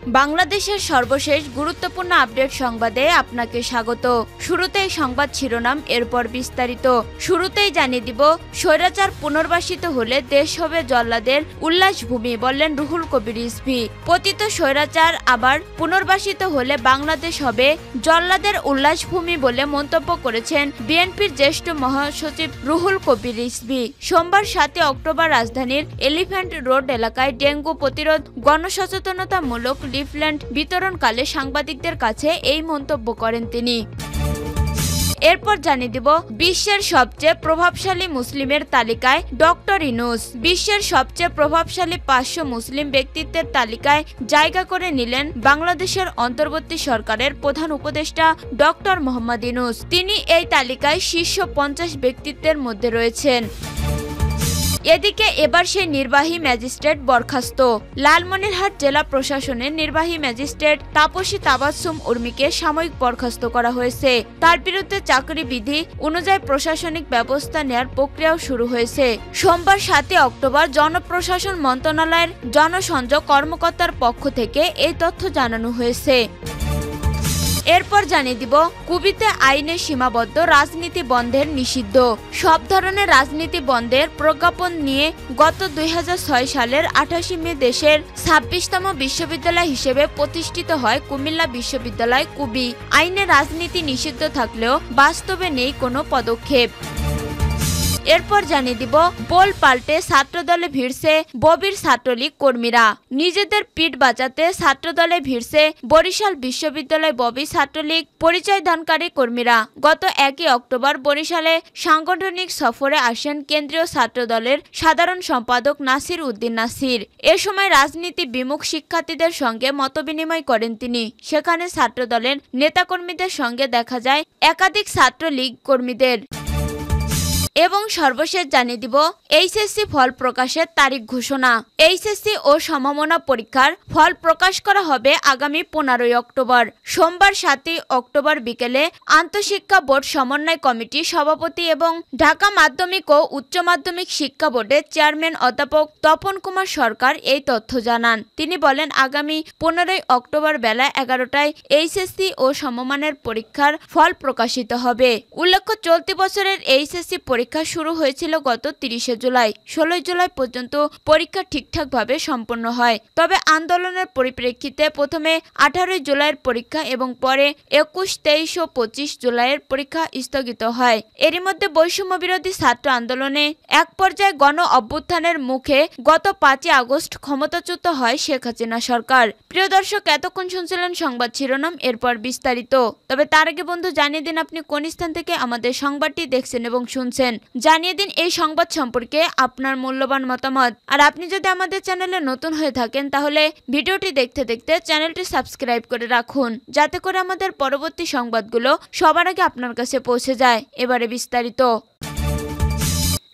বাংলাদেশের সর্বশেষ গুরুত্বপূর্ণ আপডেট সংবাদে আপনাকে স্বাগত। শুরুতেই সংবাদ শিরোনাম, এরপর বিস্তারিত। শুরুতেই জানিয়ে দিব, স্বৈরাচার পুনর্বাসিত হলে দেশ হবে জল্লাদের উল্লাসভূমি, বললেন রুহুল কবির রিজভী। পতিত স্বৈরাচার আবার পুনর্বাসিত হলে বাংলাদেশ হবে জল্লাদের উল্লাসভূমি বলে মন্তব্য করেছেন বিএনপির জ্যেষ্ঠ মহাসচিব রুহুল কবির রিজভী। সোমবার 7 অক্টোবর রাজধানীর এলিফ্যান্ট রোড এলাকায় ডেঙ্গু প্রতিরোধ গণসচেতনতামূলক লিফলেট বিতরণকালে সাংবাদিকদের কাছে এই মন্তব্য করেন তিনি। এরপর জানিয়ে দিব, বিশ্বের সবচেয়ে প্রভাবশালী মুসলিমের তালিকায় ডক্টর ইউনূস। বিশ্বের সবচেয়ে প্রভাবশালী 500 মুসলিম ব্যক্তিত্বের তালিকায় জায়গা করে নিলেন বাংলাদেশের অন্তর্বর্তী সরকারের প্রধান উপদেষ্টা ডক্টর মোহাম্মদ ইউনূস। তিনি এই তালিকায় শীর্ষ 50 ব্যক্তিত্বের মধ্যে রয়েছেন। এদিকে এবার সেই নির্বাহী ম্যাজিস্ট্রেট বরখাস্ত। লালমনিরহাট জেলা প্রশাসনের নির্বাহী ম্যাজিস্ট্রেট তাপসী তাবাসসুম উর্মিকে সাময়িক বরখাস্ত করা হয়েছে। তার বিরুদ্ধে চাকরি বিধি অনুযায়ী প্রশাসনিক ব্যবস্থা নেওয়ার প্রক্রিয়াও শুরু হয়েছে। সোমবার 7 অক্টোবর জনপ্রশাসন মন্ত্রণালয়ের জনসংযোগ কর্মকর্তার পক্ষ থেকে এই তথ্য জানানো হয়েছে। এরপর জানিয়ে দিব, কুবিতে আইনে সীমাবদ্ধ রাজনীতি বন্ধের নিষিদ্ধ। সব ধরনের রাজনীতি বন্ধের প্রজ্ঞাপন নিয়ে গত 2006 সালের 28 মে দেশের 26তম বিশ্ববিদ্যালয় হিসেবে প্রতিষ্ঠিত হয় কুমিল্লা বিশ্ববিদ্যালয় কুবি। আইনে রাজনীতি নিষিদ্ধ থাকলেও বাস্তবে নেই কোনো পদক্ষেপ। এরপর জানিয়ে দিব, বোল পাল্টে ছাত্রদলে ভিড়ছে ববির ছাত্রলীগ কর্মীরা। নিজেদের পিঠ বাঁচাতে ছাত্রদলে ভিড়ছে বরিশাল বিশ্ববিদ্যালয় ববি ছাত্রলীগ পরিচয়দানকারী কর্মীরা। গত 1 অক্টোবর বরিশালে সাংগঠনিক সফরে আসেন কেন্দ্রীয় ছাত্রদলের সাধারণ সম্পাদক নাসির উদ্দিন নাসির। এ সময় রাজনীতি বিমুখ শিক্ষার্থীদের সঙ্গে মতবিনিময় করেন তিনি। সেখানে ছাত্রদলের নেতাকর্মীদের সঙ্গে দেখা যায় একাধিক ছাত্রলীগ কর্মীদের। এবং সর্বশেষ জানিয়ে দিব, এইচএসসি ফল প্রকাশের তারিখ ঘোষণা। এইচএসসি ও সমমানা পরীক্ষার ফল প্রকাশ করা হবে আগামী 15 অক্টোবর। সোমবার 7 অক্টোবর বিকেলে আন্তঃশিক্ষা বোর্ড সমন্বয় কমিটির সভাপতি এবং ঢাকা মাধ্যমিক ও উচ্চ মাধ্যমিক শিক্ষা বোর্ডের চেয়ারম্যান অধ্যাপক তপন কুমার সরকার এই তথ্য জানান। তিনি বলেন, আগামী 15 অক্টোবর বেলা 11টায় এইচএসসি ও সমমানের পরীক্ষার ফল প্রকাশিত হবে। উল্লেখ্য, চলতি বছরের এইচএসসি পরীক্ষা শুরু হয়েছিল গত 30 জুলাই। 16 জুলাই পর্যন্ত পরীক্ষা ঠিকঠাকভাবে সম্পন্ন হয়। তবে আন্দোলনের পরিপ্রেক্ষিতে প্রথমে 18 জুলাইয়ের পরীক্ষা এবং পরে 21, 23 ও 25 জুলাইয়ের পরীক্ষা স্থগিত হয়। এরই মধ্যে বৈষম্য বিরোধী ছাত্র আন্দোলনে এক পর্যায়ে গণ অভ্যুত্থানের মুখে গত 5 আগস্ট ক্ষমতাচ্যুত হয় শেখ হাসিনা সরকার। প্রিয় দর্শক, এতক্ষণ শুনছিলেন সংবাদ শিরোনাম, এরপর বিস্তারিত। তবে তার আগে বন্ধু, জানিয়ে দিন আপনি কোন স্থান থেকে আমাদের সংবাদটি দেখছেন এবং শুনছেন। জানিয়ে দিন এই সংবাদ সম্পর্কে আপনার মূল্যবান মতামত। আর আপনি যদি আমাদের চ্যানেলে নতুন হয়ে থাকেন তাহলে ভিডিওটি দেখতে দেখতে চ্যানেলটি সাবস্ক্রাইব করে রাখুন, যাতে করে আমাদের পরবর্তী সংবাদগুলো সবার আগে আপনার কাছে পৌঁছে যায়। এবারে বিস্তারিত।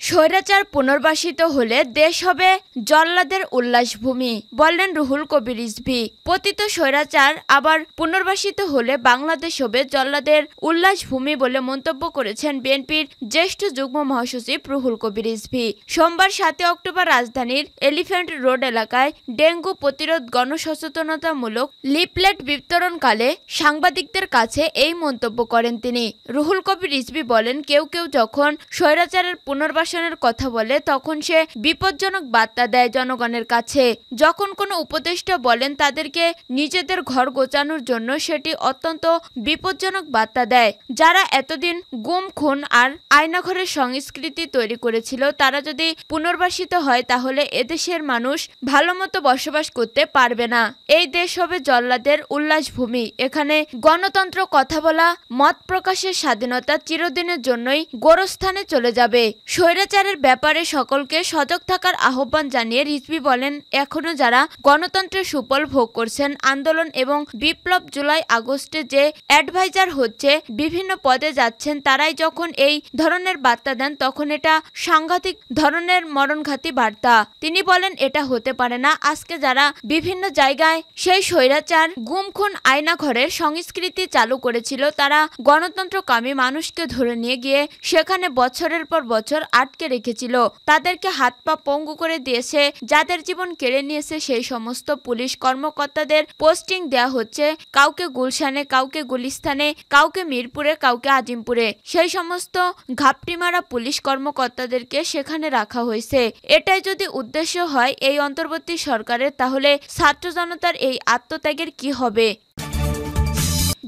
স্বৈরাচার পুনর্বাসিত হলে দেশ হবে জল্লাদের উল্লাসভূমি, বললেন রুহুল কবির রিজভী। পতিত স্বৈরাচার আবার পুনর্বাসিত হলে বাংলাদেশ হবে জল্লাদের উল্লাসভূমি বলে মন্তব্য করেছেন বিএনপির জ্যেষ্ঠ যুগ্ম মহাসচিব রুহুল কবির রিজভী। সোমবার 7 অক্টোবর রাজধানীর এলিফ্যান্ট রোড এলাকায় ডেঙ্গু প্রতিরোধ গণসচেতনতামূলক লিফলেট বিতরণকালে সাংবাদিকদের কাছে এই মন্তব্য করেন তিনি। রুহুল কবির রিজভী বলেন, কেউ কেউ যখন স্বৈরাচারের পুনর্বাসন কথা বলে তখন সে বিপজ্জনক বার্তা দেয় জনগণের কাছে। যখন কোনো উপদেষ্টা বলেন তাদেরকে নিজেদের ঘর গোছানোর জন্য, সেটি অত্যন্ত বিপজ্জনক বার্তা দেয়। যারা এতদিন গুম খুন আর আয়নাঘরের সংস্কৃতি তৈরি করেছিল, তারা যদি পুনর্বাসিত হয় তাহলে এদেশের মানুষ ভালোমতো বসবাস করতে পারবে না। এই দেশ হবে জল্লাদের উল্লাসভূমি। এখানে গণতন্ত্র, কথা বলা, মত প্রকাশের স্বাধীনতা চিরদিনের জন্যই গোরস্থানে চলে যাবে। স্বৈরাচারের ব্যাপারে সকলকে সজাগ থাকার আহ্বান জানিয়ে রিজভী বলেন, এখনো যারা গণতন্ত্রের সুফল ভোগ করছেন, আন্দোলন এবং বিপ্লব, জুলাই আগস্টে যে অ্যাডভাইজার হচ্ছে, বিভিন্ন পদে যাচ্ছেন, তারাই যখন এই ধরনের বার্তা দেন তখন এটা সাংঘাতিক ধরনের মরণঘাতী বার্তা। তিনি বলেন, এটা হতে পারে না। আজকে যারা বিভিন্ন জায়গায় সেই স্বৈরাচার গুম খুন আয়নাঘরের সংস্কৃতি চালু করেছিল, তারা গণতন্ত্রকামী মানুষকে ধরে নিয়ে গিয়ে সেখানে বছরের পর বছর আটকে রেখেছিল, তাদেরকে হাত পা পঙ্গু করে দিয়েছে, যাদের জীবন কেড়ে নিয়েছে সেই সমস্ত পুলিশ কর্মকর্তাদের পোস্টিং দেয়া হচ্ছে কাউকে গুলশানে, কাউকে গুলিস্তানে, কাউকে মিরপুরে, কাউকে আজিমপুরে। সেই সমস্ত ঘাপটি মারা পুলিশ কর্মকর্তাদেরকে সেখানে রাখা হয়েছে। এটাই যদি উদ্দেশ্য হয় এই অন্তর্বর্তী সরকারের, তাহলে ছাত্র জনতার এই আত্মত্যাগের কি হবে?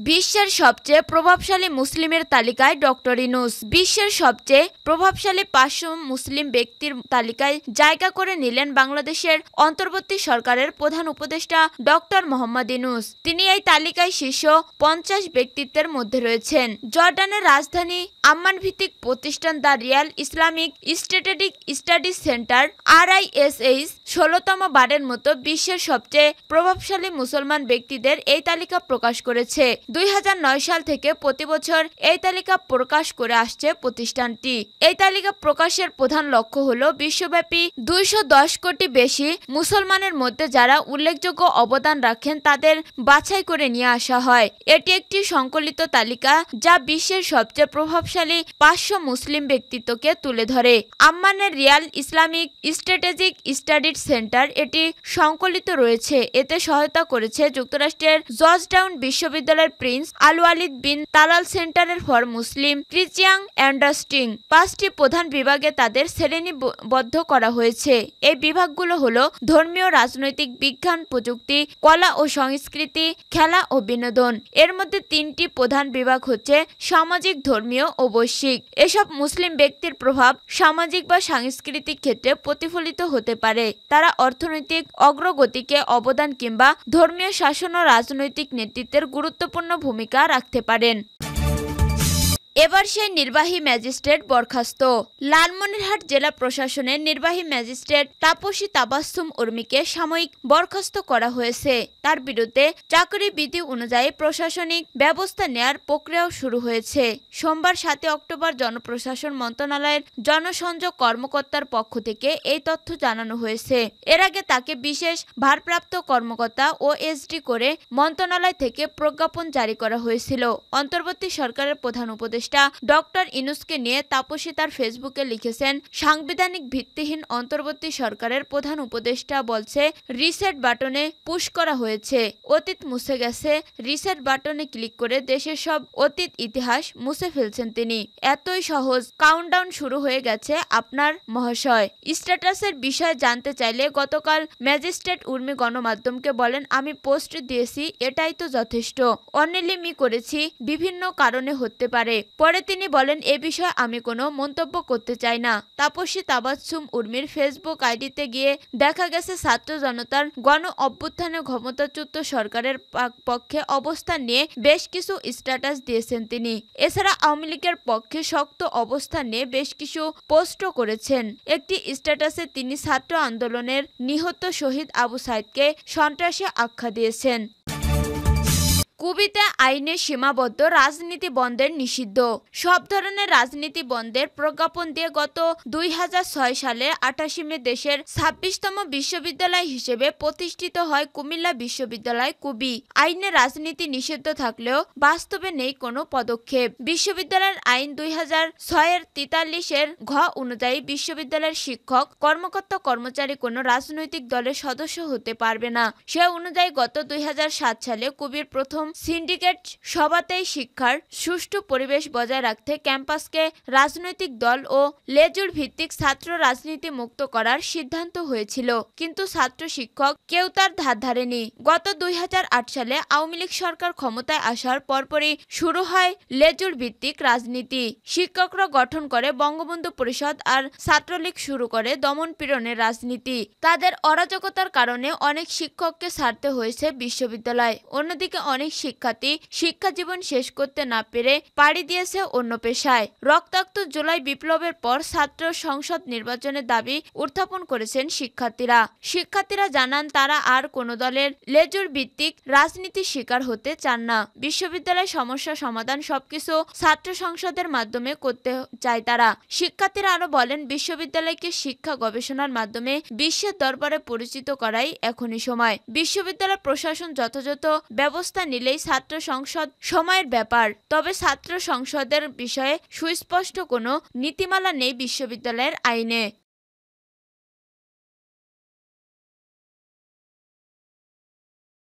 বিশ্বের সবচেয়ে প্রভাবশালী মুসলিমের তালিকায় ডক্টর ইউনূস। বিশ্বের সবচেয়ে প্রভাবশালী ৫০০ মুসলিম ব্যক্তির তালিকায় জায়গা করে নিলেন বাংলাদেশের অন্তর্বর্তী সরকারের প্রধান উপদেষ্টা ডক্টর মোহাম্মদ ইউনূস। তিনি এই তালিকায় শীর্ষ ৫০ ব্যক্তিত্বের মধ্যে রয়েছেন। জর্ডানের রাজধানী আম্মান ভিত্তিক প্রতিষ্ঠান the Real Islamic strategic studies centre RISH ১৬তম বারের মতো বিশ্বের সবচেয়ে প্রভাবশালী মুসলমান ব্যক্তিদের এই তালিকা প্রকাশ করেছে। ২০০৯ সাল থেকে প্রতি বছর এই তালিকা প্রকাশ করে আসছে প্রতিষ্ঠানটি। এই তালিকা প্রকাশের প্রধান লক্ষ্য হল বিশ্বব্যাপী ২১০ কোটি বেশি মুসলমানের মধ্যে যারা উল্লেখযোগ্য অবদান রাখেন তাদের বাছাই করে নিয়ে আসা হয়। এটি একটি সংকলিত তালিকা যা বিশ্বের সবচেয়ে প্রভাবশালী ৫০০ মুসলিম ব্যক্তিত্বকে তুলে ধরে। আম্মানের royal Islamic strategic studies centre এটি সংকলিত রয়েছে। এতে সহায়তা করেছে যুক্তরাষ্ট্রের জর্জটাউন বিশ্ববিদ্যালয়ের প্রিন্স আল-ওয়ালিদ বিন তালাল সেন্টারের ফর মুসলিম টিচিং অ্যান্ডারস্ট্যান্ডিং। ৫টি প্রধান বিভাগে তাদের শ্রেণীবদ্ধ করা হয়েছে। এই বিভাগগুলো হলো ধর্মীয়, রাজনৈতিক, বিজ্ঞান, প্রযুক্তি, কলা ও সংস্কৃতি, খেলা ও বিনোদন। এর মধ্যে ৩টি প্রধান বিভাগ হচ্ছে সামাজিক, ধর্মীয় ও বৈশ্বিক। এসব মুসলিম ব্যক্তির প্রভাব সামাজিক বা সাংস্কৃতিক ক্ষেত্রে প্রতিফলিত হতে পারে। তারা অর্থনৈতিক অগ্রগতিকে অবদান কিংবা ধর্মীয় শাসন ও রাজনৈতিক নেতৃত্বের গুরুত্বপূর্ণ ভূমিকা রাখতে পারেন। এবার সেই নির্বাহী ম্যাজিস্ট্রেট বরখাস্ত। লালমনিরহাট জেলা প্রশাসনের নির্বাহী ম্যাজিস্ট্রেট তাপসী তাবাসসুম উর্মিকে সাময়িক বরখাস্ত করা হয়েছে। তার বিরুদ্ধে চাকরি বিধি অনুযায়ী প্রশাসনিক ব্যবস্থা নেয়ার প্রক্রিয়াও শুরু হয়েছে। সোমবার ৭ অক্টোবর জনপ্রশাসন মন্ত্রণালয়ের জনসংযোগ কর্মকর্তার পক্ষ থেকে এই তথ্য জানানো হয়েছে। এর আগে তাকে বিশেষ ভারপ্রাপ্ত কর্মকর্তা OSD করে মন্ত্রণালয় থেকে প্রজ্ঞাপন জারি করা হয়েছিল। অন্তর্বর্তী সরকারের প্রধান উপদেষ্টা ডক্টর ইউনূসকে নিয়ে তাপসী তার ফেসবুকে লিখেছেন, সাংবিধানিক ভিত্তিহীন অন্তর্বর্তী সরকারের প্রধান উপদেষ্টা বলছে রিসেট বাটনে পুশ করা হয়েছে, অতীত মুছে গেছে। রিসেট বাটনে ক্লিক করে দেশের সব অতীত ইতিহাস মুছে ফেলছেন তিনি। এতই সহজ, কাউন্টডাউন শুরু হয়ে গেছে আপনার মহাশয়। স্ট্যাটাসের বিষয়ে জানতে চাইলে গতকাল ম্যাজিস্ট্রেট উর্মি গণমাধ্যমকে বলেন, আমি পোস্ট দিয়েছি, এটাই তো যথেষ্ট। অনিলিমি করেছি, বিভিন্ন কারণে হতে পারে। পরে তিনি বলেন, এ বিষয়ে আমি কোনো মন্তব্য করতে চাই না। তাপসী তাবাসসুম উর্মির ফেসবুক আইডিতে গিয়ে দেখা গেছে ছাত্র জনতার গণ অভ্যুত্থানে ক্ষমতাচ্যুত সরকারের পক্ষে অবস্থান নিয়ে বেশ কিছু স্ট্যাটাস দিয়েছেন তিনি। এছাড়া আওয়ামী লীগের পক্ষে শক্ত অবস্থান নিয়ে বেশ কিছু পোস্টও করেছেন। একটি স্ট্যাটাসে তিনি ছাত্র আন্দোলনের নিহত শহীদ আবু সাইদকে সন্ত্রাসী আখ্যা দিয়েছেন। কুবিতে আইনে সীমাবদ্ধ রাজনীতি বন্ধের নিষিদ্ধ। সব ধরনের রাজনীতি বন্ধের প্রজ্ঞাপন দিয়ে গত ২০০৬ সালে ২৮ মে দেশের ২৬তম বিশ্ববিদ্যালয় হিসেবে প্রতিষ্ঠিত হয় কুমিল্লা বিশ্ববিদ্যালয় কুবি। আইনে রাজনীতি নিষিদ্ধ থাকলেও বাস্তবে নেই কোনো পদক্ষেপ। বিশ্ববিদ্যালয়ের আইন ২০০৬-এর ৪৩-এর ঘ অনুযায়ী বিশ্ববিদ্যালয়ের শিক্ষক, কর্মকর্তা, কর্মচারী কোনো রাজনৈতিক দলের সদস্য হতে পারবে না। সে অনুযায়ী গত ২০০৭ সালে কুবির প্রথম সিন্ডিকেট সভাতেই শিক্ষার সুষ্ঠু পরিবেশ বজায় রাখতে ক্যাম্পাসকে রাজনৈতিক দল ও লেজুর ভিত্তিক ছাত্র রাজনীতি মুক্ত করার সিদ্ধান্ত হয়েছিল, কিন্তু ছাত্র শিক্ষক কেউ তার ধার ধারেনি। গত ২০০৮ সালে আওয়ামী লীগ সরকার ক্ষমতায় আসার পরপরই শুরু হয় লেজুর ভিত্তিক রাজনীতি। শিক্ষকরা গঠন করে বঙ্গবন্ধু পরিষদ আর ছাত্রলীগ শুরু করে দমন পীড়নের রাজনীতি। তাদের অরাজকতার কারণে অনেক শিক্ষককে ছাড়তে হয়েছে বিশ্ববিদ্যালয়। অন্যদিকে অনেক শিক্ষার্থী শিক্ষা জীবন শেষ করতে না পেরে পাড়ি দিয়েছে অন্য পেশায়। রক্তাক্ত জুলাই বিপ্লবের পর ছাত্র সংসদ নির্বাচনের দাবি উত্থাপন করেছেন শিক্ষার্থীরা জানান তারা আর কোনো দলের লেজুর ভিত্তিক রাজনীতির শিকার হতে চান না। বিশ্ববিদ্যালয় সমস্যা সমাধান সবকিছু ছাত্র সংসদের মাধ্যমে করতে চায় তারা। শিক্ষার্থীরা আরো বলেন, বিশ্ববিদ্যালয়কে শিক্ষা গবেষণার মাধ্যমে বিশ্বের দরবারে পরিচিত করাই এখনই সময়। বিশ্ববিদ্যালয় প্রশাসন যথাযথ ব্যবস্থা নিলে চাইলেই ছাত্র সংসদ সময়ের ব্যাপার। তবে ছাত্র সংসদের বিষয়ে সুস্পষ্ট কোনো নীতিমালা নেই বিশ্ববিদ্যালয়ের আইনে।